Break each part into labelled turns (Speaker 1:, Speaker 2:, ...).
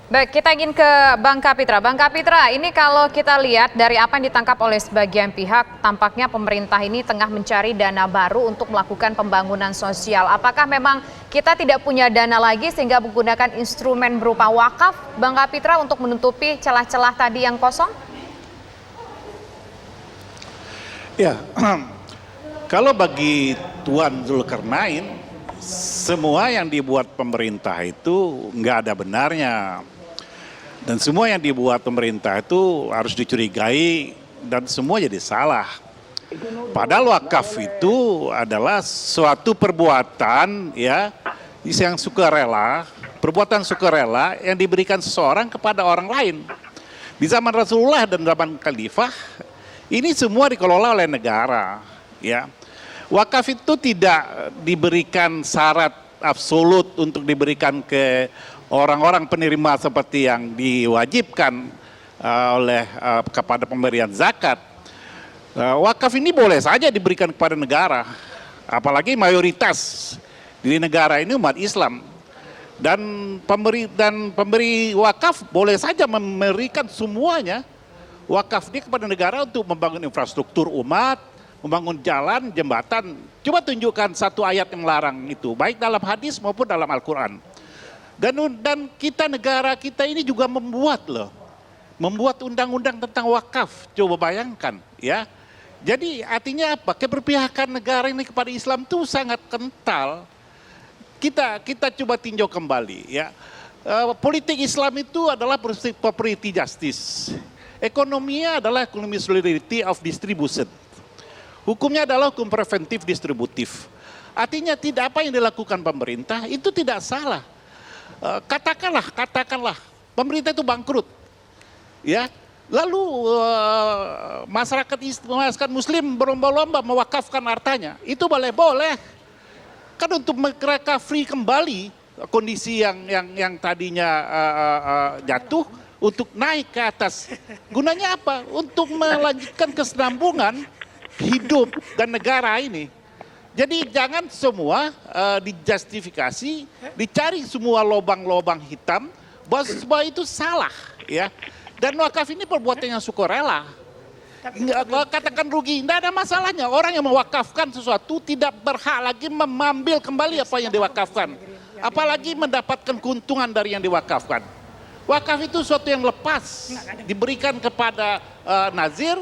Speaker 1: Baik, kita ingin ke Bang Kapitra. Bang Kapitra, ini kalau kita lihat dari apa yang ditangkap oleh sebagian pihak, tampaknya pemerintah ini tengah mencari dana baru untuk melakukan pembangunan sosial. Apakah memang kita tidak punya dana lagi sehingga menggunakan instrumen berupa wakaf, Bang Kapitra, untuk menutupi celah-celah tadi yang kosong?
Speaker 2: Ya, kalau bagi Tuan Zulkarnain, semua yang dibuat pemerintah itu nggak ada benarnya. Dan semua yang dibuat pemerintah itu harus dicurigai dan semua jadi salah. Padahal wakaf itu adalah suatu perbuatan ya yang sukarela, perbuatan sukarela yang diberikan seseorang kepada orang lain. Di zaman Rasulullah dan zaman Khalifah, ini semua dikelola oleh negara, ya. Wakaf itu tidak diberikan syarat absolut untuk diberikan ke orang-orang penerima seperti yang diwajibkan kepada pemberian zakat. Wakaf ini boleh saja diberikan kepada negara, apalagi mayoritas di negara ini umat Islam. Dan pemberi wakaf boleh saja memberikan semuanya wakaf dia kepada negara untuk membangun infrastruktur umat, membangun jalan, jembatan. Coba tunjukkan satu ayat yang melarang itu, baik dalam hadis maupun dalam Al-Quran. Dan negara kita ini juga membuat undang-undang tentang wakaf. Coba bayangkan, ya. Jadi artinya apa? Keberpihakan negara ini kepada Islam itu sangat kental. Kita coba tinjau kembali, ya. Politik Islam itu adalah prosperity justice. Ekonominya adalah economic solidarity of distribution. Hukumnya adalah hukum preventif distributif. Artinya tidak apa yang dilakukan pemerintah itu tidak salah. Katakanlah pemerintah itu bangkrut, ya. Lalu masyarakat Muslim berlomba-lomba mewakafkan hartanya, itu boleh. Kan untuk recovery kembali kondisi yang tadinya jatuh untuk naik ke atas. Gunanya apa? Untuk melanjutkan kesinambungan hidup dan negara ini. Jadi jangan semua dijustifikasi, dicari semua lobang-lobang hitam, bahwa itu salah, ya. Dan wakaf ini perbuatan yang sukarela. Katakan rugi, tidak ada masalahnya. Orang yang mewakafkan sesuatu tidak berhak lagi mengambil kembali apa yang diwakafkan. Apalagi mendapatkan keuntungan dari yang diwakafkan. Wakaf itu sesuatu yang lepas, diberikan kepada nazir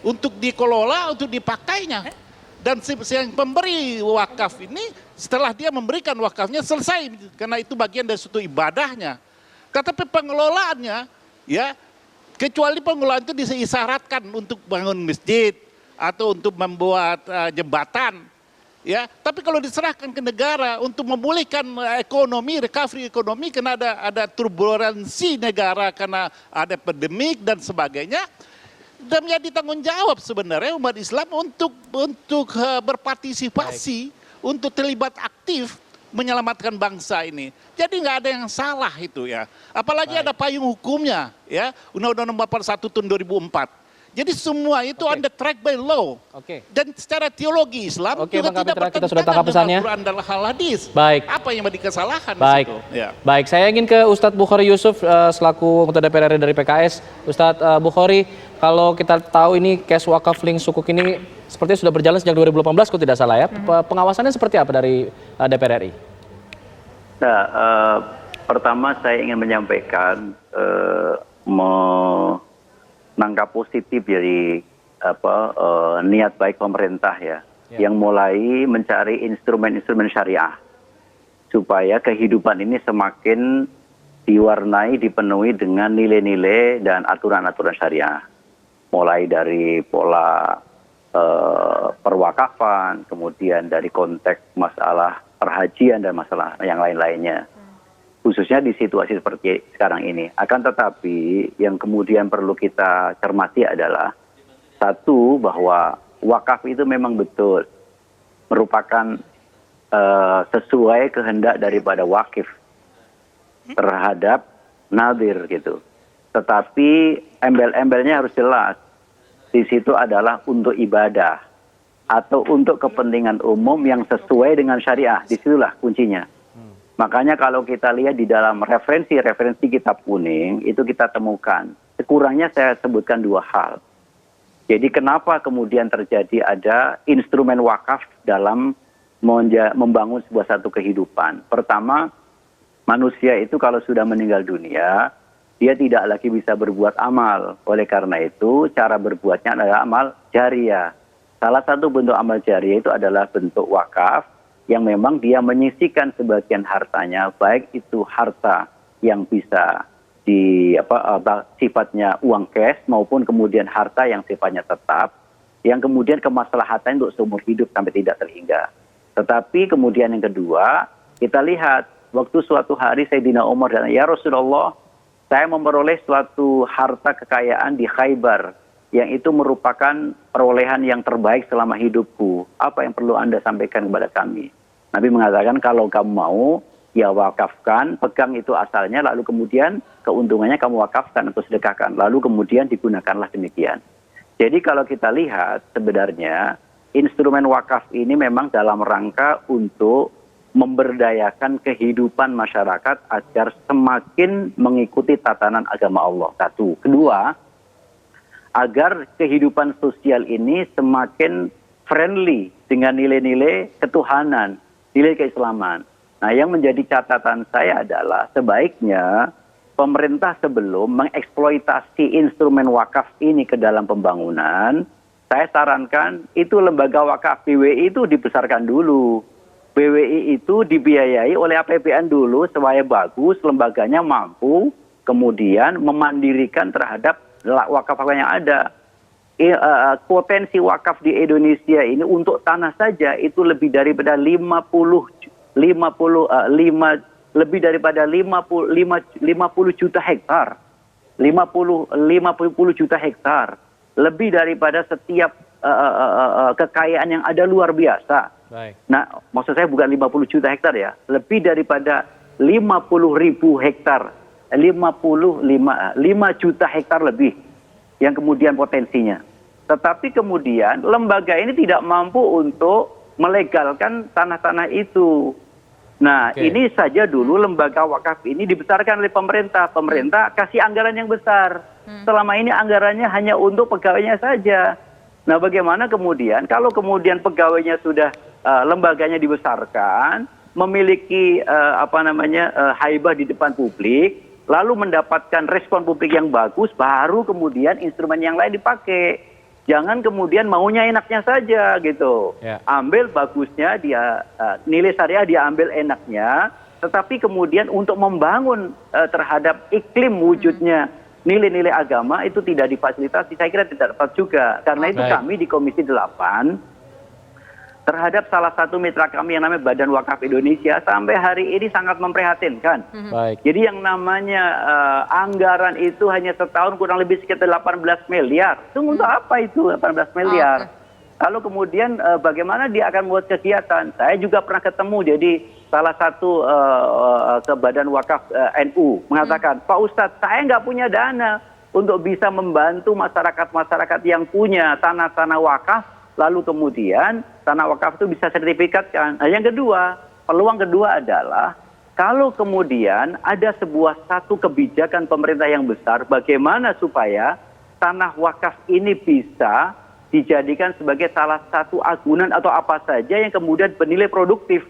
Speaker 2: untuk dikelola, untuk dipakainya. Dan yang pemberi wakaf ini setelah dia memberikan wakafnya selesai, karena itu bagian dari suatu ibadahnya. Tetapi pengelolaannya, ya, kecuali pengelolaan itu disyaratkan untuk bangun masjid atau untuk membuat jembatan, ya. Tapi kalau diserahkan ke negara untuk memulihkan ekonomi, recovery ekonomi, karena ada turbulensi negara karena ada pandemik dan sebagainya. Dan menjadi tanggung jawab sebenarnya umat Islam untuk berpartisipasi, untuk terlibat aktif menyelamatkan bangsa ini. Jadi nggak ada yang salah itu, ya. Apalagi ada payung hukumnya, ya, Undang-Undang Nomor 41 tahun 2004. Jadi semua itu on the track by law. Dan secara teologi Islam juga
Speaker 3: Bang
Speaker 2: tidak
Speaker 3: Kapitra, kita sudah tangkap pesannya.
Speaker 2: Al-Quran dan hadis.
Speaker 3: Baik.
Speaker 2: Apa yang menjadi kesalahan di
Speaker 3: Baik.
Speaker 2: situ? Ya.
Speaker 3: Baik, saya ingin ke Ustadz Bukhari Yusuf selaku Ketua DPR RI dari PKS. Ustadz Bukhari, kalau kita tahu ini case wakaf link sukuk ini sepertinya sudah berjalan sejak 2018 kalau tidak salah, ya. Pengawasannya seperti apa dari DPR RI?
Speaker 4: Nah, pertama saya ingin menyampaikan menangkap positif dari niat baik pemerintah, ya, yang mulai mencari instrumen-instrumen syariah supaya kehidupan ini semakin diwarnai, dipenuhi dengan nilai-nilai dan aturan-aturan syariah. Mulai dari pola perwakafan, kemudian dari konteks masalah perhajian dan masalah yang lain-lainnya. Khususnya di situasi seperti sekarang ini. Akan tetapi yang kemudian perlu kita cermati adalah, satu, bahwa wakaf itu memang betul merupakan sesuai kehendak daripada wakif terhadap nadir gitu. Tetapi embel-embelnya harus jelas. Di situ adalah untuk ibadah atau untuk kepentingan umum yang sesuai dengan syariah. Disitulah kuncinya. Makanya kalau kita lihat di dalam referensi kitab kuning, itu kita temukan. Sekurangnya saya sebutkan 2 hal. Jadi kenapa kemudian terjadi ada instrumen wakaf dalam membangun sebuah satu kehidupan. Pertama, manusia itu kalau sudah meninggal dunia, dia tidak lagi bisa berbuat amal. Oleh karena itu, cara berbuatnya adalah amal jariah. Salah satu bentuk amal jariah itu adalah bentuk wakaf, yang memang dia menyisihkan sebagian hartanya, baik itu harta yang bisa sifatnya uang cash maupun kemudian harta yang sifatnya tetap, yang kemudian kemaslahatan untuk seumur hidup sampai tidak terhingga. Tetapi kemudian yang kedua, kita lihat waktu suatu hari Sayyidina Umar dan ya Rasulullah, saya memperoleh suatu harta kekayaan di Khaybar yang itu merupakan perolehan yang terbaik selama hidupku. Apa yang perlu Anda sampaikan kepada kami? Nabi mengatakan kalau kamu mau, ya wakafkan, pegang itu asalnya, lalu kemudian keuntungannya kamu wakafkan atau sedekahkan. Lalu kemudian digunakanlah demikian. Jadi kalau kita lihat sebenarnya instrumen wakaf ini memang dalam rangka untuk memberdayakan kehidupan masyarakat agar semakin mengikuti tatanan agama Allah. Satu. Kedua, agar kehidupan sosial ini semakin friendly dengan nilai-nilai ketuhanan, nilai keislaman. Nah, yang menjadi catatan saya adalah sebaiknya pemerintah sebelum mengeksploitasi instrumen wakaf ini ke dalam pembangunan, saya sarankan itu lembaga wakaf BWI itu dibesarkan dulu. BWI itu dibiayai oleh APBN dulu supaya bagus, lembaganya mampu, kemudian memandirikan terhadap wakaf yang ada. Potensi wakaf di Indonesia ini untuk tanah saja itu lebih daripada 50 juta hektar. 50 juta hektar. Lebih daripada setiap kekayaan yang ada luar biasa.
Speaker 3: Baik.
Speaker 4: Nah, maksud saya bukan 50 juta hektar ya. Lebih daripada 50.000 hektar. 5 juta hektar lebih yang kemudian potensinya. Tetapi kemudian lembaga ini tidak mampu untuk melegalkan tanah-tanah itu. Nah, ini saja dulu lembaga wakaf ini dibesarkan oleh pemerintah. Pemerintah kasih anggaran yang besar. Selama ini anggarannya hanya untuk pegawainya saja. Nah, bagaimana kemudian kalau kemudian pegawainya sudah lembaganya dibesarkan, memiliki haibah di depan publik, lalu mendapatkan respon publik yang bagus, baru kemudian instrumen yang lain dipakai. Jangan kemudian maunya enaknya saja gitu.
Speaker 3: Ya.
Speaker 4: Ambil bagusnya dia, nilai syariah dia ambil enaknya, tetapi kemudian untuk membangun terhadap iklim wujudnya nilai-nilai agama itu tidak difasilitasi. Saya kira tidak tepat juga. Karena itu kami di Komisi 8 terhadap salah satu mitra kami yang namanya Badan Wakaf Indonesia sampai hari ini sangat memprihatinkan.
Speaker 3: Baik.
Speaker 4: Jadi yang namanya anggaran itu hanya setahun kurang lebih sekitar 18 miliar. Itu untuk apa itu 18 miliar? Lalu kemudian bagaimana dia akan membuat kegiatan? Saya juga pernah ketemu jadi salah satu ke Badan Wakaf NU mengatakan, Pak Ustadz, saya nggak punya dana untuk bisa membantu masyarakat-masyarakat yang punya tanah-tanah wakaf, lalu kemudian tanah wakaf itu bisa sertifikatkan. Nah, yang kedua, peluang kedua adalah kalau kemudian ada satu kebijakan pemerintah yang besar, bagaimana supaya tanah wakaf ini bisa dijadikan sebagai salah satu agunan atau apa saja yang kemudian bernilai produktif.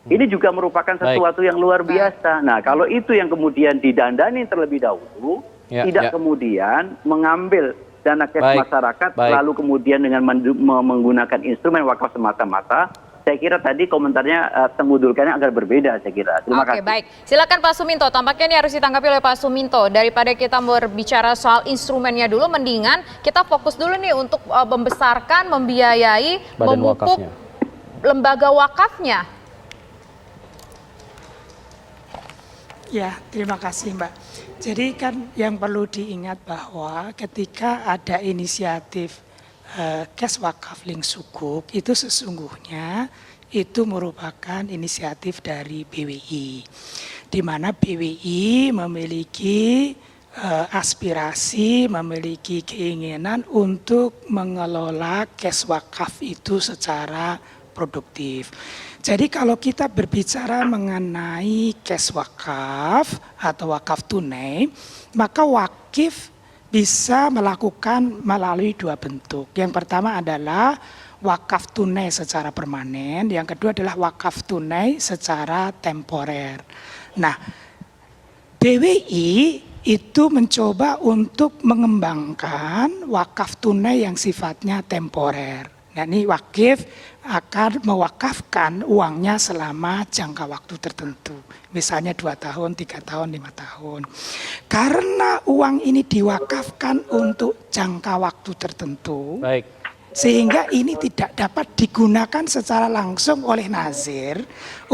Speaker 4: Ini juga merupakan sesuatu yang luar biasa. Nah, kalau itu yang kemudian didandani terlebih dahulu, tidak kemudian mengambil dana cash masyarakat, lalu kemudian dengan menggunakan instrumen wakaf semata-mata, saya kira tadi komentarnya tengudulkannya agak berbeda, saya kira. Terima kasih.
Speaker 1: Baik. Silakan Pak Suminto. Tampaknya ini harus ditanggapi oleh Pak Suminto. Daripada kita berbicara soal instrumennya dulu, mendingan kita fokus dulu nih untuk membesarkan, membiayai, memupuk lembaga wakafnya.
Speaker 5: Ya, terima kasih Mbak. Jadi kan yang perlu diingat bahwa ketika ada inisiatif Kes Wakaf Link Sukuk itu sesungguhnya itu merupakan inisiatif dari BWI. Di mana BWI memiliki aspirasi, memiliki keinginan untuk mengelola Kes Wakaf itu secara produktif. Jadi kalau kita berbicara mengenai cash wakaf atau wakaf tunai, maka wakif bisa melakukan melalui dua bentuk. Yang pertama adalah wakaf tunai secara permanen, yang kedua adalah wakaf tunai secara temporer. Nah, BWI itu mencoba untuk mengembangkan wakaf tunai yang sifatnya temporer. Nah, ini wakif akan mewakafkan uangnya selama jangka waktu tertentu. Misalnya 2 tahun, 3 tahun, 5 tahun. Karena uang ini diwakafkan untuk jangka waktu tertentu,
Speaker 3: Baik.
Speaker 5: sehingga ini tidak dapat digunakan secara langsung oleh nazir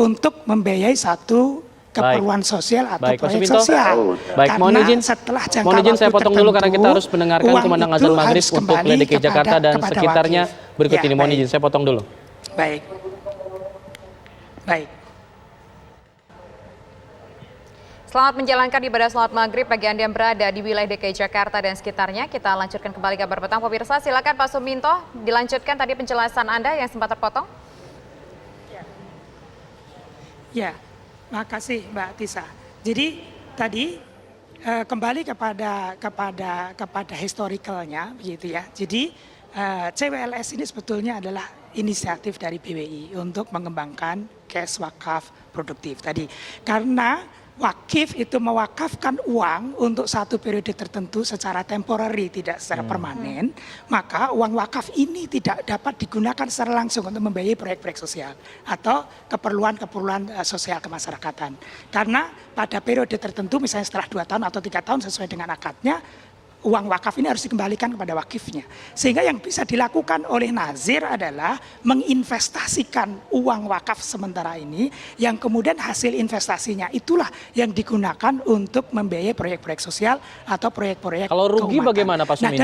Speaker 5: untuk membiayai satu keperluan sosial atau
Speaker 3: Baik, Pak
Speaker 5: proyek
Speaker 3: Suminto.
Speaker 5: sosial.
Speaker 3: Baik, mohon izin.
Speaker 5: Setelah jangka
Speaker 3: Mohon izin saya
Speaker 5: waktu
Speaker 3: potong dulu karena kita harus
Speaker 5: tertentu,
Speaker 3: mendengarkan
Speaker 5: uang
Speaker 3: kumandang
Speaker 5: itu
Speaker 3: azan maghrib
Speaker 5: harus
Speaker 3: untuk
Speaker 5: kembali
Speaker 3: wilayah DKI Jakarta dan
Speaker 5: kepada
Speaker 3: sekitarnya.
Speaker 5: wakif.
Speaker 3: Berikut
Speaker 5: Ya,
Speaker 3: ini mohon
Speaker 5: baik.
Speaker 3: izin saya potong dulu.
Speaker 5: Baik. Baik.
Speaker 1: Selamat menjalankan ibadah salat maghrib bagi Anda yang berada di wilayah DKI Jakarta dan sekitarnya. Kita lanjutkan kembali kabar petang. Pemirsa, silakan Pak Suminto, dilanjutkan tadi penjelasan Anda yang sempat terpotong.
Speaker 5: Ya, makasih Mbak Tisa. Jadi tadi kembali kepada historicalnya, begitu ya. Jadi CWLS ini sebetulnya adalah inisiatif dari BWI untuk mengembangkan cash wakaf produktif tadi. Karena wakif itu mewakafkan uang untuk satu periode tertentu secara temporary, tidak secara permanen, maka uang wakaf ini tidak dapat digunakan secara langsung untuk membiayai proyek-proyek sosial atau keperluan-keperluan sosial kemasyarakatan. Karena pada periode tertentu, misalnya setelah 2 tahun atau 3 tahun sesuai dengan akadnya, uang wakaf ini harus dikembalikan kepada wakifnya. Sehingga yang bisa dilakukan oleh nazir adalah menginvestasikan uang wakaf sementara ini, yang kemudian hasil investasinya itulah yang digunakan untuk membiayai proyek-proyek sosial atau proyek-proyek
Speaker 3: Kalau rugi
Speaker 5: keumatan.
Speaker 3: bagaimana Pak Suminto?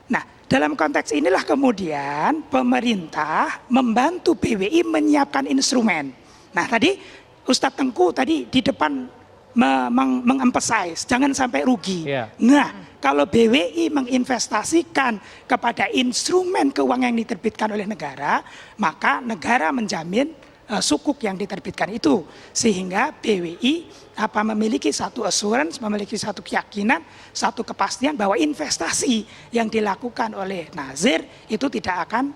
Speaker 5: Nah, dalam konteks inilah kemudian pemerintah membantu BWI menyiapkan instrumen. Nah, tadi Ustadz Tengku tadi di depan mengemphasize, jangan sampai rugi.
Speaker 3: Yeah.
Speaker 5: Nah, kalau BWI menginvestasikan kepada instrumen keuangan yang diterbitkan oleh negara, maka negara menjamin sukuk yang diterbitkan itu. Sehingga BWI memiliki satu assurance, memiliki satu keyakinan, satu kepastian bahwa investasi yang dilakukan oleh nazir itu tidak akan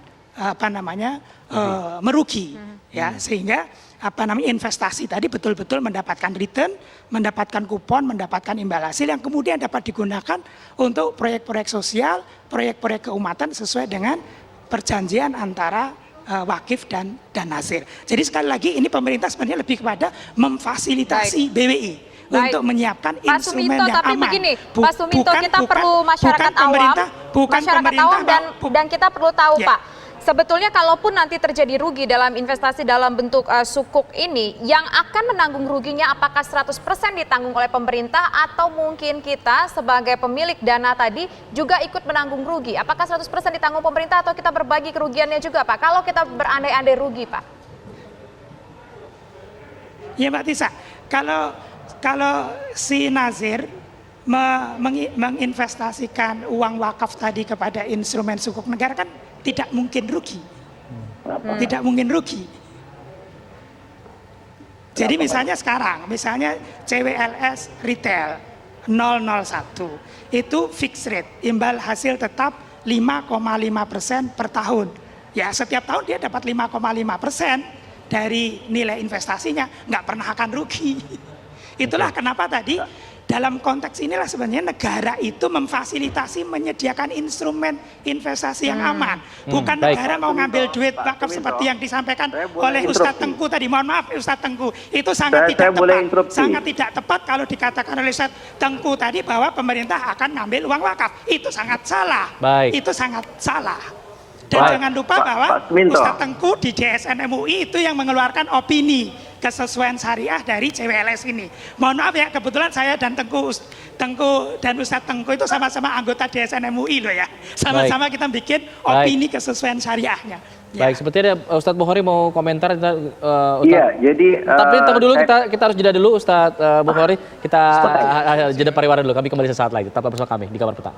Speaker 5: merugi. Ya, sehingga investasi tadi betul-betul mendapatkan return, mendapatkan kupon, mendapatkan imbal hasil yang kemudian dapat digunakan untuk proyek-proyek sosial, proyek-proyek keumatan sesuai dengan perjanjian antara wakif dan nazir. Jadi sekali lagi ini pemerintah sebenarnya lebih kepada memfasilitasi BWI untuk menyiapkan
Speaker 1: Pak
Speaker 5: instrumen
Speaker 1: Suminto,
Speaker 5: yang
Speaker 1: tapi
Speaker 5: aman.
Speaker 1: begini, Pak Suminto, kita perlu masyarakat awam, dan kita perlu tahu
Speaker 5: Ya.
Speaker 1: Pak, sebetulnya kalaupun nanti terjadi rugi dalam investasi dalam bentuk sukuk ini, yang akan menanggung ruginya apakah 100% ditanggung oleh pemerintah atau mungkin kita sebagai pemilik dana tadi juga ikut menanggung rugi? Apakah 100% ditanggung pemerintah atau kita berbagi kerugiannya juga Pak? Kalau kita berandai-andai rugi Pak?
Speaker 5: Ya Mbak Tisa, kalau si nazir menginvestasikan uang wakaf tadi kepada instrumen sukuk negara kan tidak mungkin rugi. Tidak mungkin rugi. Jadi misalnya sekarang, misalnya CWLS retail 001 itu fixed rate, imbal hasil tetap 5,5% per tahun. Ya setiap tahun dia dapat 5,5% dari nilai investasinya, nggak pernah akan rugi. Itulah kenapa tadi dalam konteks inilah sebenarnya negara itu memfasilitasi menyediakan instrumen investasi yang aman. Bukan
Speaker 3: baik.
Speaker 5: negara mau ngambil duit wakaf seperti yang disampaikan oleh Ustadz Tengku tadi. Mohon maaf Ustadz Tengku, itu sangat tidak tepat. Sangat tidak tepat kalau dikatakan oleh Ustadz Tengku tadi bahwa pemerintah akan ngambil uang wakaf. Itu sangat salah.
Speaker 3: Baik.
Speaker 5: Itu sangat salah. Dan
Speaker 3: Baik.
Speaker 5: jangan lupa bahwa Ustadz Tengku di DSN MUI itu yang mengeluarkan opini kesesuaian syariah dari CWLS ini. Mohon maaf ya, kebetulan saya dan Tengku dan Ustadz Tengku itu sama-sama anggota DSN MUI loh ya. Sama-sama kita bikin opini kesesuaian syariahnya. Ya.
Speaker 3: Baik, sepertinya Ustadz Bukhari mau komentar.
Speaker 4: Iya, jadi
Speaker 3: tapi tunggu dulu, kita harus jeda dulu Ustadz Bukhari. Kita jeda pariwara dulu, kami kembali sesaat lagi. Tetap bersama kami di Kabar Petang.